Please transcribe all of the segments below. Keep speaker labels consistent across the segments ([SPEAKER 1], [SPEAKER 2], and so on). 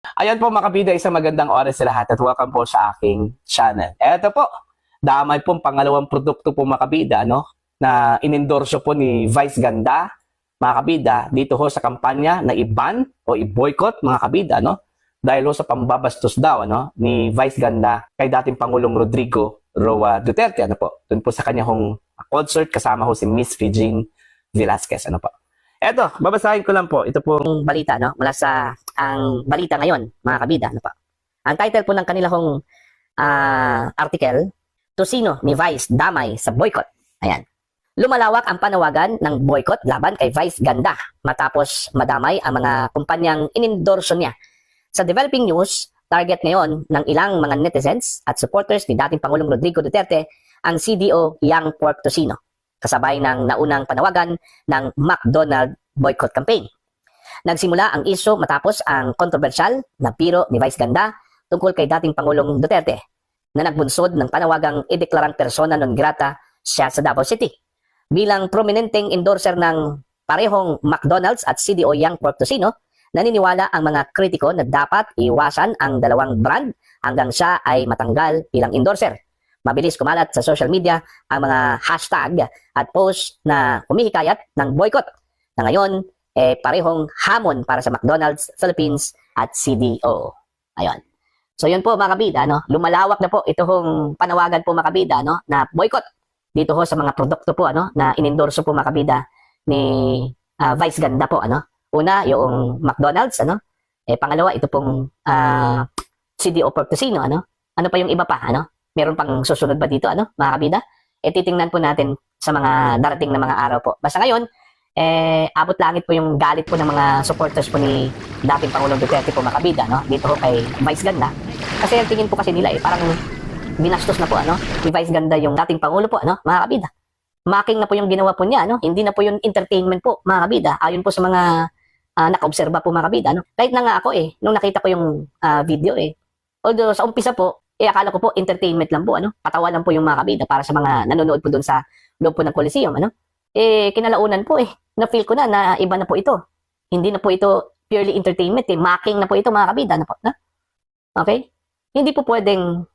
[SPEAKER 1] Ayan po mga kabida, isang magandang oras sa lahat at welcome po sa aking channel. Eto po, damay pong pangalawang produkto po mga kabida, no? Na inendorso po ni Vice Ganda, mga kabida, dito ho sa kampanya na i-ban o i-boycott mga kabida, no? Dahil ho sa pambabastos daw, ano, ni Vice Ganda kay dating Pangulong Rodrigo Roa Duterte, ano po? Doon po sa kanyang concert kasama ho si Miss Regine Velasquez, ano po? Eto, babasahin ko lang po. Ito po
[SPEAKER 2] Balita, no? Mula sa ang balita ngayon, mga kabida, ano pa? Ang title po ng kanilang article, Tosino ni Vice damay sa boycott. Ayan. Lumalawak ang panawagan ng boycott laban kay Vice Ganda matapos madamay ang mga kumpanyang inendorso niya. Sa developing news, target ngayon ng ilang mga netizens at supporters ni dating Pangulong Rodrigo Duterte ang CDO Young Pork Tosino, kasabay ng naunang panawagan ng McDonald boycott campaign. Nagsimula ang isyu matapos ang kontrobersyal na biro ni Vice Ganda tungkol kay dating Pangulong Duterte na nagbunsod ng panawagang ideklarang persona non grata siya sa Davao City. Bilang prominenteng endorser ng parehong McDonald's at CDO Young Pork Tosino, naniniwala ang mga kritiko na dapat iwasan ang dalawang brand hanggang siya ay matanggal bilang endorser. Mabilis kumalat sa social media ang mga hashtag at post na humihikayat ng boycott na ngayon parehong hamon para sa McDonald's Philippines at CDO. Ayun. So yun po mga kabida, no? Lumalawak na po itong panawagan po mga kabida, no? Na boycott dito ho sa mga produkto po ano na inendorso po mga kabida ni Vice Ganda po ano. Una, yung McDonald's ano. Pangalawa, ito pong CDO Pork Tosino ano. Ano pa yung iba pa ano? Meron pang susunod ba dito ano, mga kabida? Titingnan po natin sa mga darating na mga araw po. Basta ngayon, abot langit po yung galit po ng mga supporters po ni dating Pangulong Duterte po mga kabida, no? Dito ho kay Vice Ganda. Kasi ang tingin po kasi nila parang binastos na po ano, ni Vice Ganda yung dating Pangulo po ano, mga kabida. Mocking na po yung ginawa po niya, no? Hindi na po yung entertainment po, mga kabida. Ayon po sa mga nakaobserba po mga kabida, no? Kahit na nga ako nung nakita ko yung video although sa umpisa po, akala ko po entertainment lang po, ano? Patawa lang po yung mga kabida para sa mga nanonood po doon sa loob po ng Coliseum, ano? Kinalaunan po na-feel ko na iba na po ito. Hindi na po ito purely entertainment, mocking na po ito mga kabida, na po, na? Okay? Hindi po pwedeng,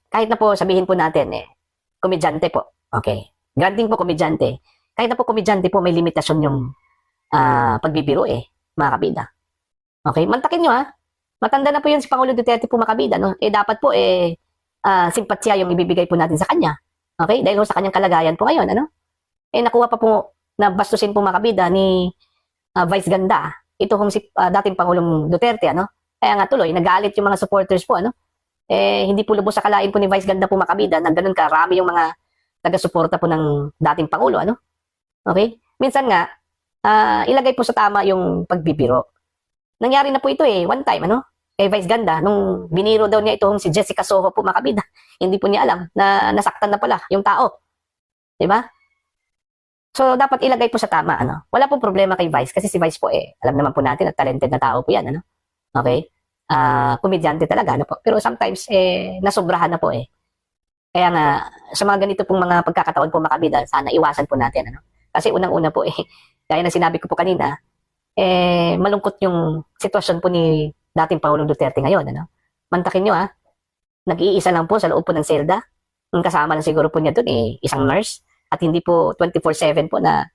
[SPEAKER 2] kahit na po sabihin po natin, komedyante po. Okay? Granting po komedyante. Kahit na po komedyante po, may limitasyon yung pagbibiro mga kabida. Okay? Mantakin nyo matanda na po yun si Pangulo Duterte po mga kabida, no? Dapat po simpatsya yung ibibigay po natin sa kanya. Okay? Dahil sa kanyang kalagayan po ngayon, ano? Nakuha pa po na bastusin po mga kabida ni Vice Ganda. Ito kung si dating Pangulong Duterte, ano? Kaya nga tuloy, nagalit yung mga supporters po, ano? Hindi po lubos sa kalain po ni Vice Ganda po mga kabida na ganun karami yung mga taga-suporta po ng dating Pangulo, ano? Okay? Minsan nga, ilagay po sa tama yung pagbibiro. Nangyari na po ito one time, ano? Kay Vice Ganda, nung biniro daw niya itong si Jessica Soho po mga kabida. Hindi po niya alam na nasaktan na pala yung tao. Diba? So, dapat ilagay po sa tama, ano? Wala pong problema kay Vice kasi si Vice po, alam naman po natin at talented na tao po yan, ano? Okay? Komedyante talaga, ano po? Pero sometimes, nasobrahan na po, Kaya nga, sa mga ganito pong mga pagkakataon po mga kabida, sana iwasan po natin, ano? Kasi unang-una po, gaya na sinabi ko po kanina, malungkot yung sitwasyon po ni dating Pangulong Duterte ngayon, ano? Mantakin nyo, nag-iisa lang po sa loob po ng selda. Ang kasama na siguro po niya doon, isang nurse. At hindi po 24/7 po na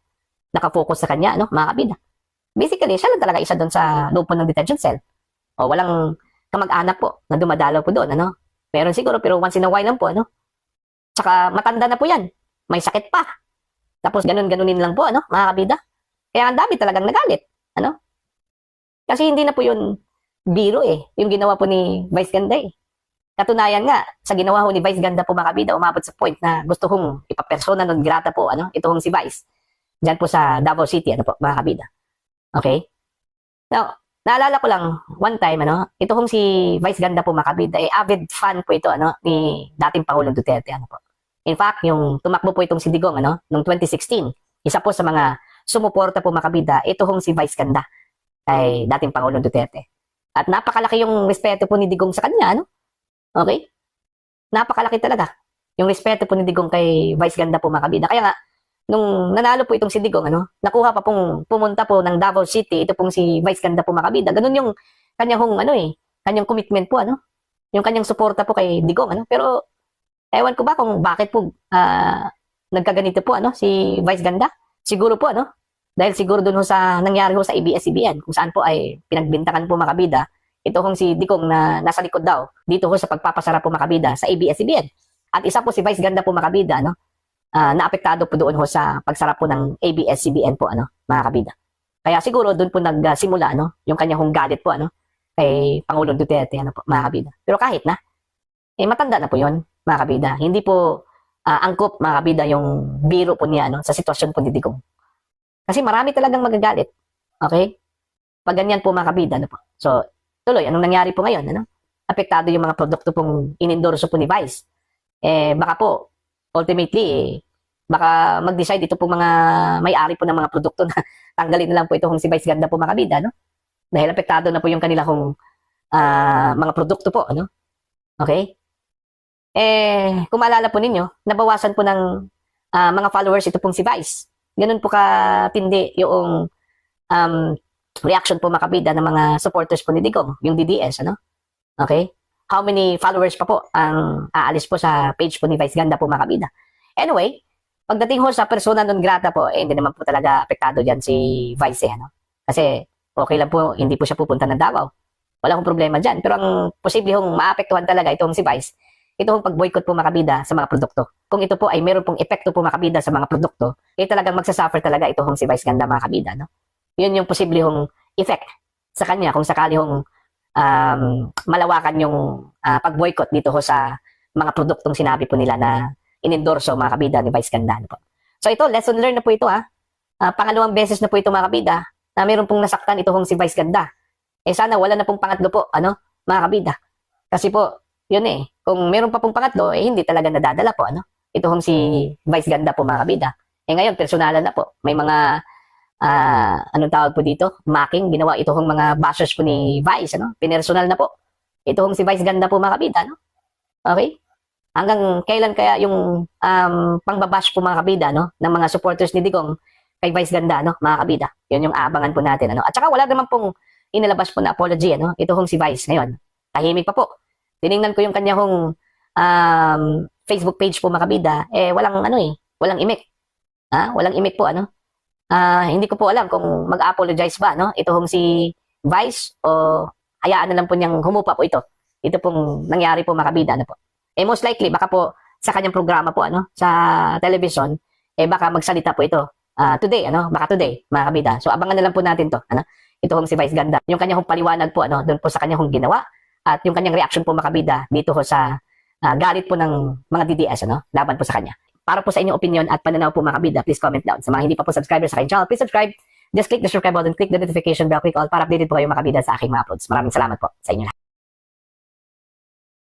[SPEAKER 2] nakafocus sa kanya, ano, mga kabida. Basically, siya lang talaga isa doon sa loob po ng detention cell. O walang kamag-anak po na dumadalaw po doon, ano? Meron siguro, pero once in a while lang po, ano? Tsaka matanda na po yan. May sakit pa. Tapos ganun-ganunin lang po, ano, mga kabida. Kaya ang dami talagang nagalit, ano? Kasi hindi na po yun biro yung ginawa po ni Vice Ganda Katunayan nga, sa ginawa ho ni Vice Ganda po mga kabida, umabot sa point na gusto kong ipapersona non grata po, ano, ito hong si Vice. Diyan po sa Davao City, ano po, mga kabida. Okay? Now, naalala ko lang, one time, ano, ito hong si Vice Ganda po mga kabida, avid fan po ito, ano, ni dating Pangulong Duterte, ano po. In fact, yung tumakbo po itong si Digong, ano, noong 2016, isa po sa mga sumuporta po mga kabida, ito hong si Vice Ganda kay dating Pangulong Duterte. At napakalaki yung respeto po ni Digong sa kanya, ano? Okay? Napakalaki talaga yung respeto po ni Digong kay Vice Ganda po mga kabida. Kaya nga, nung nanalo po itong si Digong, ano, nakuha pa pong pumunta po ng Davao City, ito pong si Vice Ganda po mga kabida. Ganun yung kanyang kanyang commitment po, ano? Yung kanyang suporta po kay Digong, ano? Pero, ewan ko ba kung bakit po nagkaganito po, ano? Si Vice Ganda. Siguro po, ano? Dahil siguro dun ho sa nangyari ho sa ABS-CBN, kung saan po ay pinagbintangan po makabida, ito hong si Digong na nasa likod daw, dito ho sa pagpapasara po makabida sa ABS-CBN. At isa po si Vice Ganda po makabida, ano? Naapektado po doon ho sa pagsara po ng ABS-CBN po, ano? Mga kabida. Kaya siguro doon po nagsimula, ano? Yung kanya hong galit po, ano? Kay Pangulong Duterte, ano po, mga kabida. Pero kahit na, matanda na po yun, mga kabida. Hindi po angkop, mga kabida, yung biro po niya, ano? Sa sitwasyon po ni Digong. Kasi marami talagang magagalit. Okay? Pag ganyan po, mga kabida, ano po. So, tuloy, anong nangyari po ngayon, ano? Apektado yung mga produkto pong inendorso po ni Vice. Baka po, ultimately, baka mag-decide ito po mga may-ari po ng mga produkto na tanggalin na lang po ito kung si Vice Ganda po, mga kabida, no? Dahil apektado na po yung kanila kung mga produkto po, ano? Okay? Kung maalala po ninyo, nabawasan po ng mga followers ito pong si Vice. Ganun po katindi yung reaction po makabida ng mga supporters po ni Digong, yung DDS, ano? Okay? How many followers pa po ang aalis po sa page po ni Vice Ganda po makabida? Anyway, pagdating ho sa persona non grata po, hindi naman po talaga apektado dyan si Vice, ano? Kasi okay lang po, hindi po siya pupunta ng Davao. Wala akong problema dyan. Pero ang posible hong maapektuhan talaga itong si Vice, ito hong pag-boycott po makabida sa mga produkto. Kung ito po ay meron pong epekto po makabida sa mga produkto, talagang magsasuffer talaga ito hong si Vice Ganda makabida, no? Yun yung posible hong effect sa kanya kung sakali hong malawakan yung pag-boycott dito ho sa mga produktong sinabi po nila na inendorso mga kabida ni Vice Ganda, no po. So ito, lesson learned na po ito, pangalawang beses na po ito mga kabida na meron pong nasaktan ito hong si Vice Ganda. Sana wala na pong pangatlo po, ano, mga kabida. Kasi po, yun kung meron pa pong pangatlo, hindi talaga nadadala po, ano. Ito hong si Vice Ganda po, mga kabida. Ngayon, personalan na po. May mga, anong tawag po dito? Mocking, ginawa ito hong mga bashers po ni Vice, ano. Pinersonal na po. Ito hong si Vice Ganda po, mga kabida, no. Okay? Hanggang kailan kaya yung pangbabash po, mga kabida, no, ng mga supporters ni Digong kay Vice Ganda, no, mga kabida. Yun yung aabangan po natin, ano. At saka wala naman pong inilabas po na apology, ano. Ito hong si Vice ngayon. Tahimik pa po. Tiningnan ko yung kanya hong Facebook page po, mga kabida. Walang walang imik. Walang imik po, ano. Hindi ko po alam kung mag-apologize ba, no. Ito hong si Vice o hayaan na lang po niyang humupa po ito. Ito pong nangyari po, mga kabida, ano po. Most likely, baka po sa kanyang programa po, ano, sa television, baka magsalita po ito. Today, ano, baka today, mga kabida. So, abangan na lang po natin to, ano, ito hong si Vice Ganda. Yung kanyang paliwanag po, ano, doon po sa kanyang ginawa, at yung kanyang reaction po, mga kabida, dito ho sa galit po ng mga DDS, ano, laban po sa kanya. Para po sa inyong opinion at pananaw po, mga kabida, please comment down. Sa mga hindi pa po subscriber sa aking channel, please subscribe. Just click the subscribe button, click the notification bell, click all para updated po kayo, mga kabida, sa aking mga uploads. Maraming salamat po sa inyo lahat.